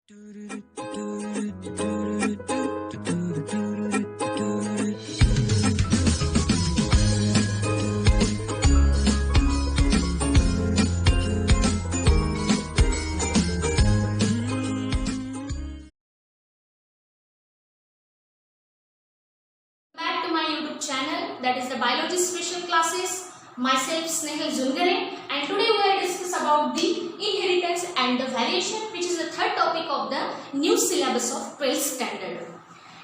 Back to my YouTube channel, that is the Biology Special Classes. Myself Snehal Zungare, and today we are discuss about the inheritance and the variation, which is the third topic of the new syllabus of 12th standard.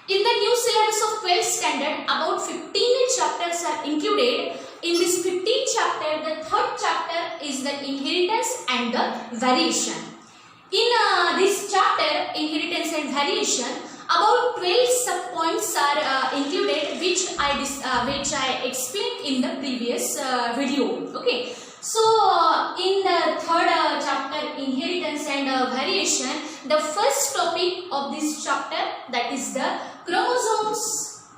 In the new syllabus of 12th standard, about 15 chapters are included. In this 15th chapter, the third chapter is the inheritance and the variation. In this chapter, inheritance and variation, about 12 subpoints are included, which I explained in the previous video. Okay, so in the third chapter, inheritance and variation, the first topic of this chapter, that is the chromosomes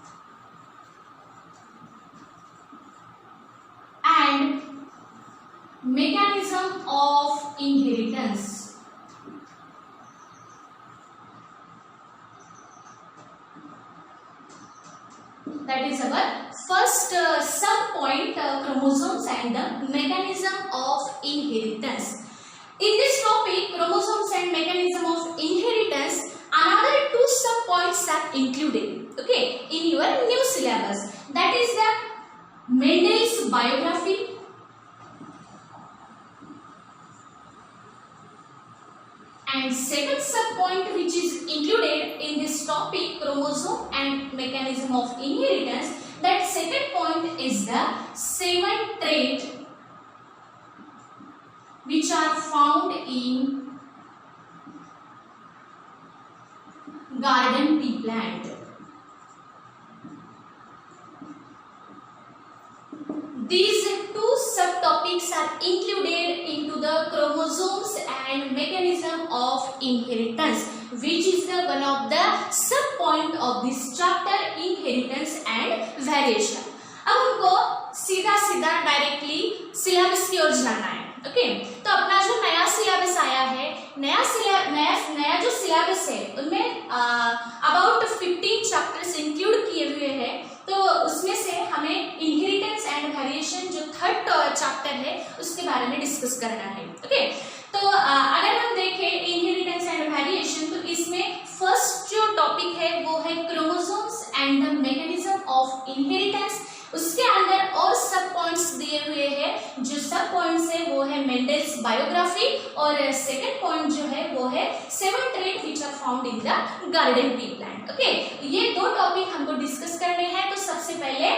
and mechanism of inheritance. That is our first sub-point, chromosomes and the mechanism of inheritance. In this topic, chromosomes and mechanism of inheritance, another two sub-points are included, okay, in your new syllabus. That is the Mendel's biography and second sub-point which is included in this topic, chromosome and mechanism of inheritance, that second point is the 7 traits which are found in garden pea plant. These two subtopics are included into the chromosomes and mechanism of inheritance, which is the one of the subpoint of this chapter, inheritance and variation. अब हमको सीधा सीधा directly syllabus की ओर जाना है. Okay, तो अपना जो नया सिलेबस आया है, नया जो सिलेबस है, उनमें अबाउट 15 चैप्टर्स इंक्लूड किए हुए हैं. तो उसमें से हमें इनहेरिटेंस एंड वेरिएशन जो थर्ड चैप्टर है उसके बारे में डिस्कस करना है. ओके, तो अगर हम देखें इनहेरिटेंस एंड वेरिएशन, तो इसमें फर्स्ट जो टॉपिक है वो है chromosomes and the mechanism of inheritance. उसके अंदर और सब पॉइंट्स दिए हुए हैं. जो सब पॉइंट्स है वो है मेंडल्स बायोग्राफी, और सेकंड पॉइंट जो है वो है 7 trait which are found in the garden pea plant. Okay, ये दो टॉपिक हमको डिस्कस करने हैं. तो सबसे पहले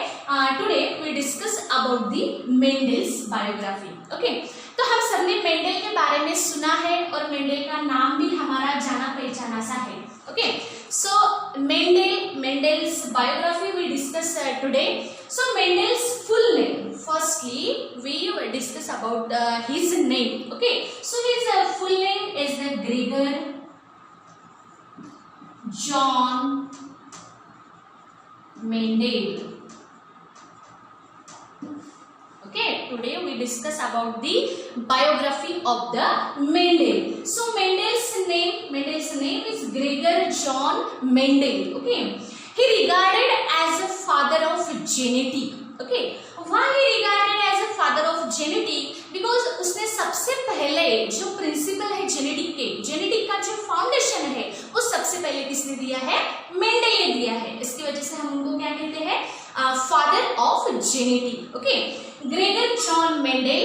today we discuss about the Mendel's biography. Okay, तो हम सबने मेंडल के बारे में सुना है और मेंडल का नाम भी हमारा जाना पहचाना सा है. Okay, so Mendel's biography we discuss today. So Mendel's full name. Firstly, we will discuss about his name. Okay, so his full name is the Gregor John Mendel. Okay, today we discuss about the biography of the Mendel. So Mendel's name is Gregor John Mendel. Okay, he regarded as a father of genetic. Okay, why he regarded as a father of genetic? Because उसने सबसे पहले जो principal है genetic का जो foundation है वो सबसे पहले किसने दिया है? मेंडल ने दिया है. इसकी वजह से हम उनको क्या कहते हैं? Father of genetic. Okay, Gregor John Mendel,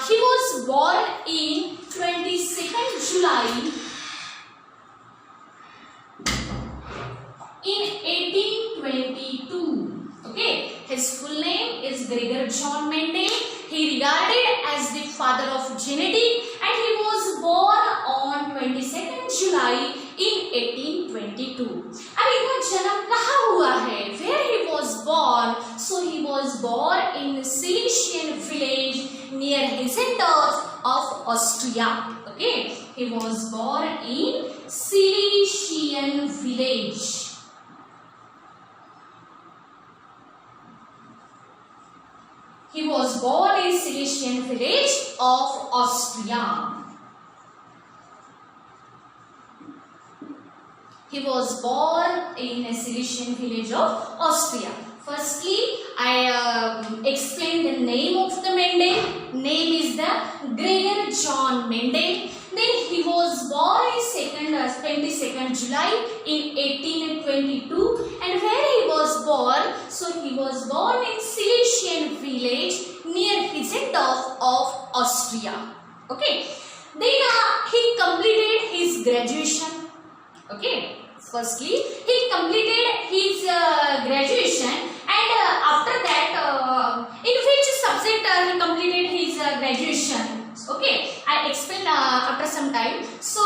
he was born in 22nd July in 1822. Okay, his full name is Gregor John Mendel. He regarded as the father of genetic, and he was born on 22nd July in 1822. अब इनका जन्म कहाँ हुआ है? Where he was born? So he was born in Silesian village near Hessendorf of Austria. Okay, he was born in Silesian village. He was born in Silesian village of Austria. He was born in a Silesian village of Austria. Firstly, I explain the name of the Mendel. Name is the Gregor John Mendel. Then he was born in 22nd July in 1822. And where he was born? So he was born in Silesian village near Hitzendorf of Austria. Okay. Then he completed his graduation. Okay. Firstly, he completed his graduation, and after that, in which subject he completed his graduation? Okay, I explain after some time. So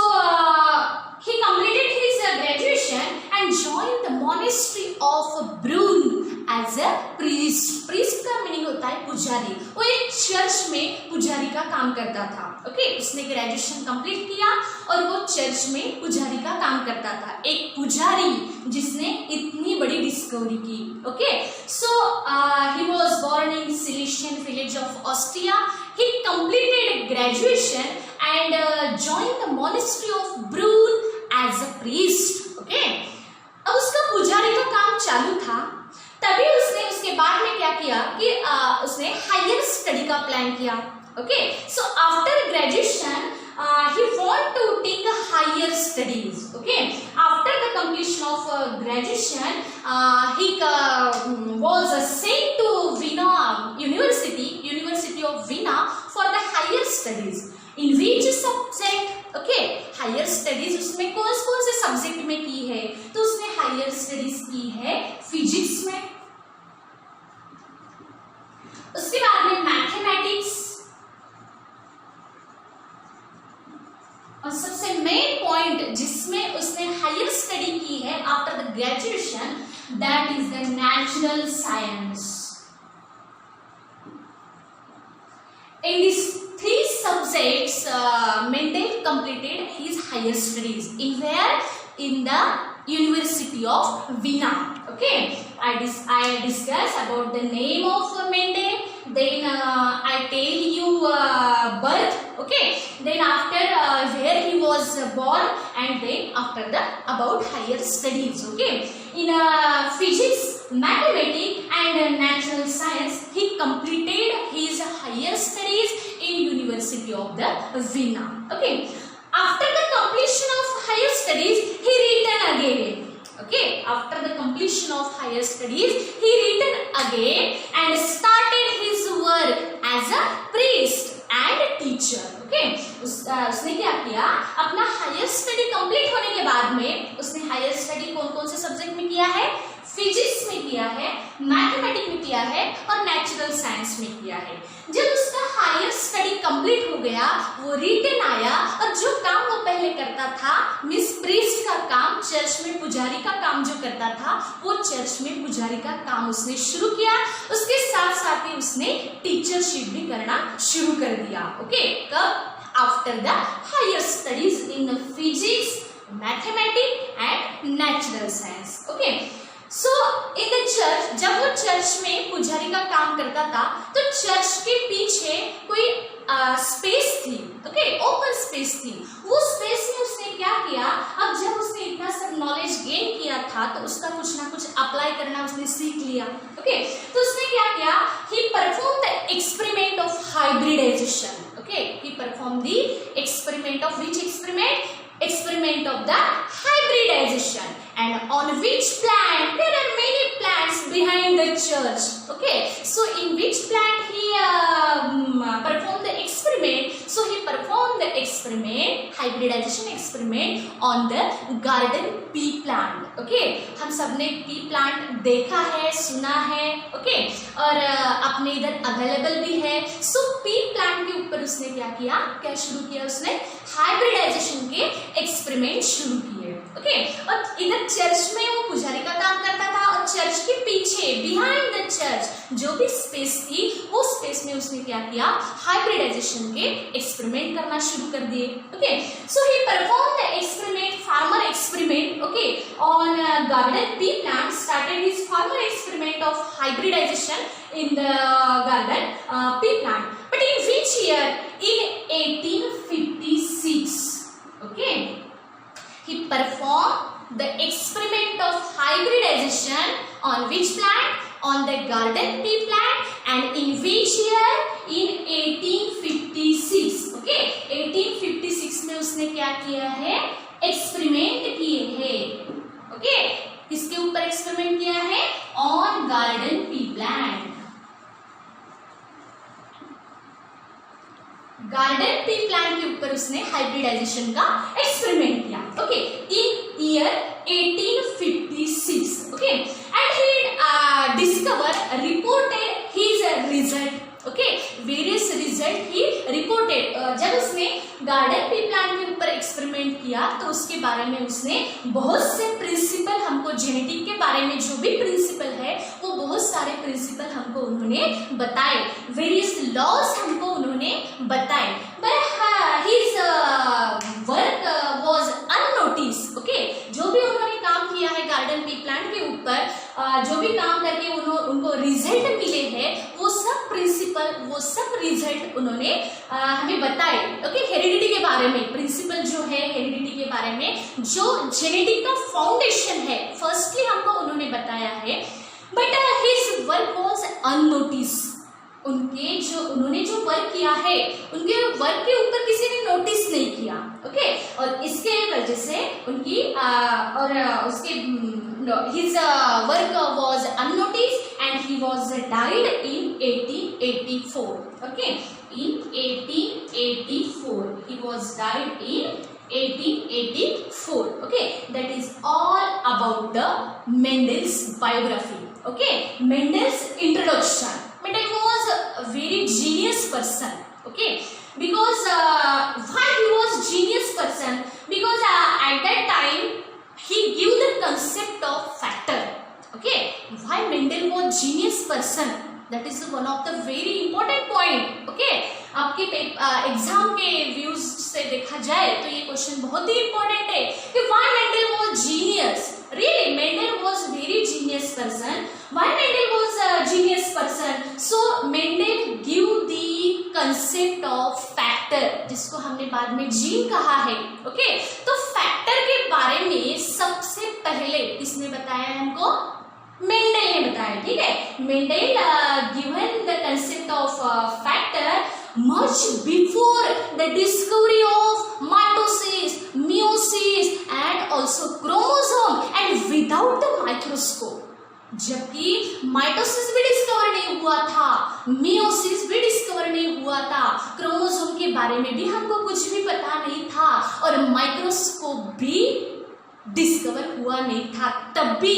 he completed his graduation and joined the monastery of Brunn as a priest. Priest का meaning होता है पुजारी. वो एक church में पुजारी का काम करता था. ओके, उसने ग्रेजुएशन कंप्लीट किया और वो चर्च में पुजारी का काम करता था. एक पुजारी जिसने इतनी बड़ी डिस्कवरी की. Okay, so he was born in Silesian village of Austria. He completed graduation and joined the monastery of Brunn as a priest. Okay, अब उसका पुजारी का काम चालू था. तभी उसने उसके बाद में क्या किया कि उसने हायर स्टडी का प्लान किया. Okay, so after graduation, he want to take a higher studies. Okay, after the completion of graduation, he was sent to Vienna University of Vienna for the higher studies. In which subject? Okay, higher studies उसमें कौन से subject में की है? तो उसने higher studies की है फिजिक्स में. उसके बाद में मैथमेटिक्स, और सबसे मेन पॉइंट जिसमें उसने हायर स्टडी की है after the graduation, that is the natural science. In these three subjects, Mendel completed his higher studies. In where? In the University of Vienna. Okay, I discuss about the name of Mendel. Then I tell you birth. Okay, then after where he was born, and then after the about higher studies. Okay, in physics, mathematics and natural science, he completed his higher studies in University of the Vienna. Okay, after the completion of higher studies, he returned again. Okay, after the completion of higher studies, he returned again and started his work as a priest and teacher. Okay, उसने क्या किया? अपना higher study complete होने के बाद में उसने higher study कौन से सब्जेक्ट में किया है? फिजिक्स में किया है, मैथमेटिक्स में किया है और नेचुरल साइंस में किया है. जब उसका हायर स्टडी कंप्लीट हो गया, वो रिटर्न आया और जो काम वो पहले करता था, मिस प्रीस्ट का काम, चर्च में पुजारी का काम जो करता था, वो चर्च में पुजारी का काम उसने शुरू किया. उसके साथ साथ ही उसने टीचरशिप भी करना शुरू कर दिया. ओके, कब? After the higher studies in physics, mathematics and natural science. Okay, so in the church, जब वो चर्च में पुजारी का काम करता था, तो चर्च के पीछे कोई स्पेस थी. ओके, ओपन स्पेस थी. वो स्पेस में उसने क्या किया? अब जब उसने इतना सब नॉलेज गेन किया था, तो उसका कुछ ना कुछ अप्लाई करना उसने सीख लिया. ओके, तो उसने क्या किया? He perform the experiment of hybridization. Okay, he perform the experiment of which experiment? Experiment of the hybridization. And on which plant? There are many plants behind the church. Okay, so in which plant he performed the experiment? So he performed the experiment, hybridization experiment on the garden pea plant. Okay, हम सबने pea plant देखा है, सुना है. Okay, और अपने इधर available भी है. So pea plant के ऊपर उसने क्या शुरू किया? उसने हाइब्रिडाइजेशन के एक्सपेरिमेंट शुरू किए. ओके, और इधर चर्च में वो पुजारी का काम करता था और चर्च के पीछे बिहाइंड द चर्च जो भी स्पेस थी, वो स्पेस में उसने क्या किया? हाइब्रिडाइजेशन के एक्सपेरिमेंट करना शुरू कर दिए. Okay, so he perform the experiment, farmer experiment. Okay, on garden pea plant, started his farmer experiment of hybridization in the garden pea plant. But in which year? In 1856. Okay, he performed the experiment of hybridization on which plant? On the garden pea plant. And in which year? In 1856. Okay, 1856 में उसने क्या किया है? Experiment किए हैं। Okay, किसके ऊपर experiment किया है? On garden pea plant. Garden pea plant के ऊपर उसने हाइब्रिडाइजेशन का एक्सपेरिमेंट किया। Okay, in year 1856। Okay, and he discover reported his result. Okay, various result he reported. जब उसने गार्डन पी प्लांट के ऊपर एक्सपेरिमेंट किया तो उसके बारे में उसने बहुत से प्रिंसिपल, हमको जेनेटिक के बारे में जो भी प्रिंसिपल है वो बहुत सारे प्रिंसिपल हमको उन्होंने बताए, वेरियस लॉज हमको उन्होंने बताए। But his work was unnoticed. Okay, जो भी उन्होंने काम किया है गार्डन पी प्लांट के ऊपर, जो भी काम करके उनको रिजल्ट मिले हैं, वो सब प्रिंसिपल, वो सब रिजल्ट उन्होंने हमें बताए। ओके, हेरिडिटी के बारे में प्रिंसिपल जो है, हेरिडिटी के बारे में जो जेनेटिक का फाउंडेशन है, फर्स्टली हमको उन्होंने बताया है। But his work was unnoticed. उन्होंने जो वर्क किया है, उनके वर्क के ऊपर किसी ने नोटिस नहीं किया। ओके, और इसके वजह से उनकी his work was unnoticed and he was died in 1884. Okay, in 1884 he was died in 1884. Okay, that is all about the Mendel's biography. Okay, Mendel's introduction. Mendel was a very genius person. Okay, because why he was genius person? Because at that time he gave the concept of factor. Okay, why Mendel was genius person? That is one of the very important point. Okay, आपके exam के views से देखा जाए तो ये question बहुत ही important है कि why Mendel was genius. Really, Mendel was very genius person. Why Mendel was a genius person? So Mendel gave the concept of factor, जिसको हमने बाद में जीन कहा है। ओके, तो फैक्टर के बारे में सबसे पहले किसने बताया हमको? मेंडल ने बताया। ठीक है, Mendel given the concept of factor much before the discovery of mitosis, meiosis and also chromosome and without the microscope. जबकि माइटोसिस भी डिस्कवर नहीं हुआ था, मियोसिस भी डिस्कवर नहीं हुआ था, क्रोमोसोम के बारे में भी हमको कुछ भी पता नहीं था और माइक्रोस्कोप भी डिस्कवर हुआ नहीं था। तब भी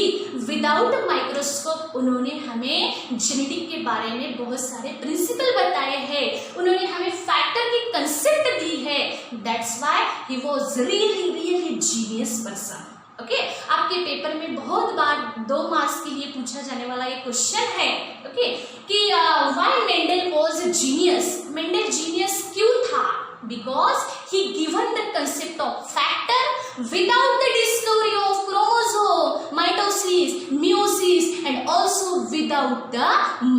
विदाउट माइक्रोस्कोप उन्होंने हमें जेनेटिक के बारे में बहुत सारे प्रिंसिपल बताए हैं, उन्होंने हमें फैक्टर की कंसेप्ट दी है। That's why he was really genius person. Okay, आपके पेपर में बहुत बार 2 मार्क्स के लिए पूछा जाने वाला ये क्वेश्चन है। ओके, कि why Mendel was genius. Mendel genius क्यों था? Because he given the concept of factor without the discovery of chromosome, mitosis, meiosis and also without the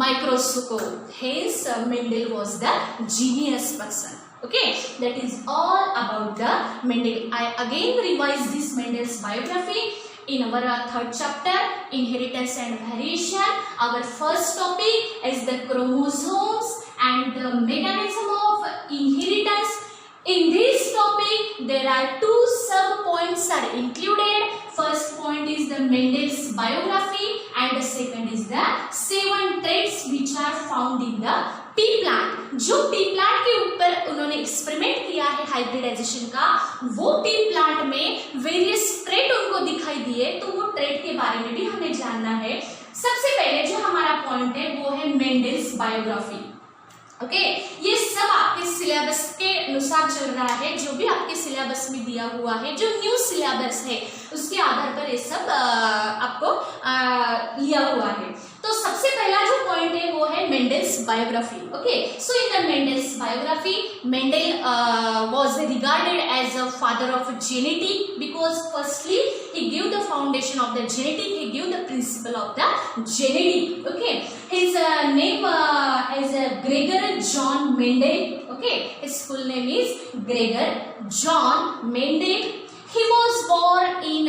microscope. Hence Mendel was the genius person. Okay, that is all about the Mendel. I again revise this Mendel's biography in our third chapter, inheritance and variation. Our first topic is the chromosomes and the mechanism of inheritance. In this topic there are 2 sub points are included. First point is the Mendel's biography and the second is the 7 traits which are found in the pea plant. जो pea plant के ऊपर उन्होंने experiment किया है hybridisation का, वो pea plant में various trait उनको दिखाई दिए, तो वो ट्रेट के बारे में भी हमें जानना है। सबसे पहले जो हमारा पॉइंट है वो है मेंडल्स बायोग्राफी। ओके, ये सब आपके सिलेबस के अनुसार चल रहा है, जो भी आपके सिलेबस में दिया हुआ है, जो न्यू सिलेबस है उसके आधार पर ये सब आपको लिया हुआ है। तो सबसे पहला जो पॉइंट है वो है Mendel's biography. Okay, so in the Mendel's biography, Mendel was regarded as a father of genetics because firstly he gave the foundation of the genetic, he gave the principle of the genetic. Okay, his name is Gregor John Mendel. Okay, his full name is Gregor John Mendel. He was born in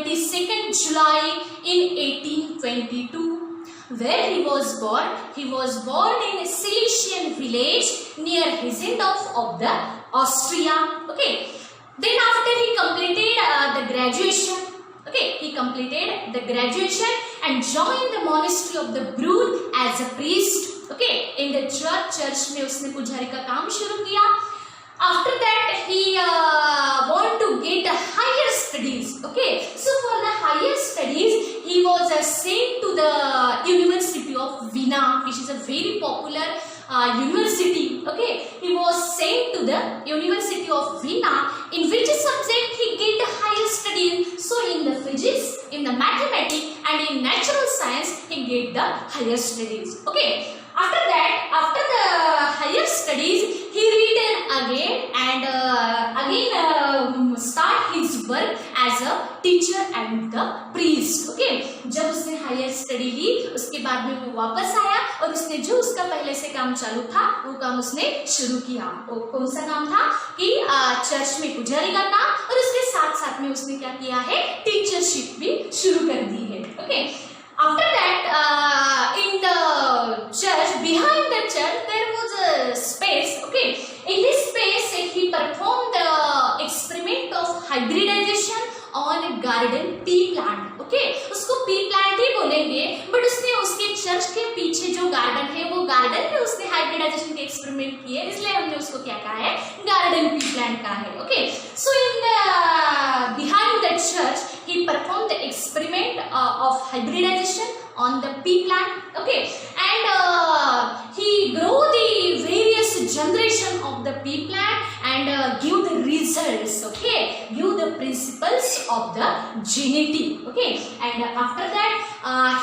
22nd July in 1822. Where he was born? He was born in a Silesian village near Hessendorf of the Austria. Okay. Then after he completed the graduation, okay, he completed the graduation and joined the monastery of the Brood as a priest. Okay, in the church में उसने पुजारी का काम शुरू किया. After that he want to get higher studies. Okay, so for the higher studies he was sent to the University of Vienna, which is a very popular university. Okay, he was sent to the University of Vienna, in which subject he get higher studies. So in the physics, in the mathematics and in natural science he get the higher studies. Okay, after that, after the higher studies he returned again and again start his work as a teacher and the priest. Okay, जब उसने higher study ली उसके बाद में वो वापस आया और उसने जो उसका पहले से काम चालू था वो काम उसने शुरू किया. वो कौन सा काम था कि चर्च में पुजारी का काम, और उसके साथ साथ में उसने क्या किया है, टीचरशिप भी शुरू कर दी है. Okay, after that in the church, behind the church there was a space. Okay, in this space he performed the experiment of hybridization on garden pea plant. Okay, उसको pea plant ही बोलेंगे, but उसने उसके church के पीछे जो garden है वो garden में उसने हाइब्रिडाइजेशन के एक्सपेरिमेंट किए, इसलिए हमने उसको क्या कहा है, गार्डन pea plant कहा है. Okay, so in behind the church he performed the experiment of hybridization on the pea plant. Okay, and he grow the various generation of the pea plant and give the results. Okay, give the principles of the genetic. Okay, and after that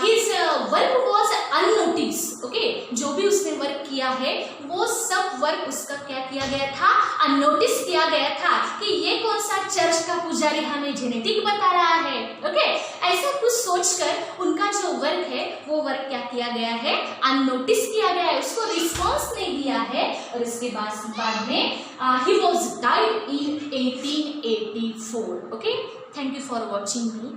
his work was unnoticed. Okay, जो भी उसने work किया है वो सब work उसका क्या किया गया था, अननोटिस किया गया था कि ये कौन सा चर्च का पुजारी हमें जेनेटिक बता रहा है. ओके, ऐसा कुछ सोचकर उनका जो वर्क है वो वर्क क्या किया गया है, अननोटिस किया गया है, उसको रिस्पॉन्स नहीं दिया है. और इसके बाद में he was died in 1884. Okay, thank you for watching me.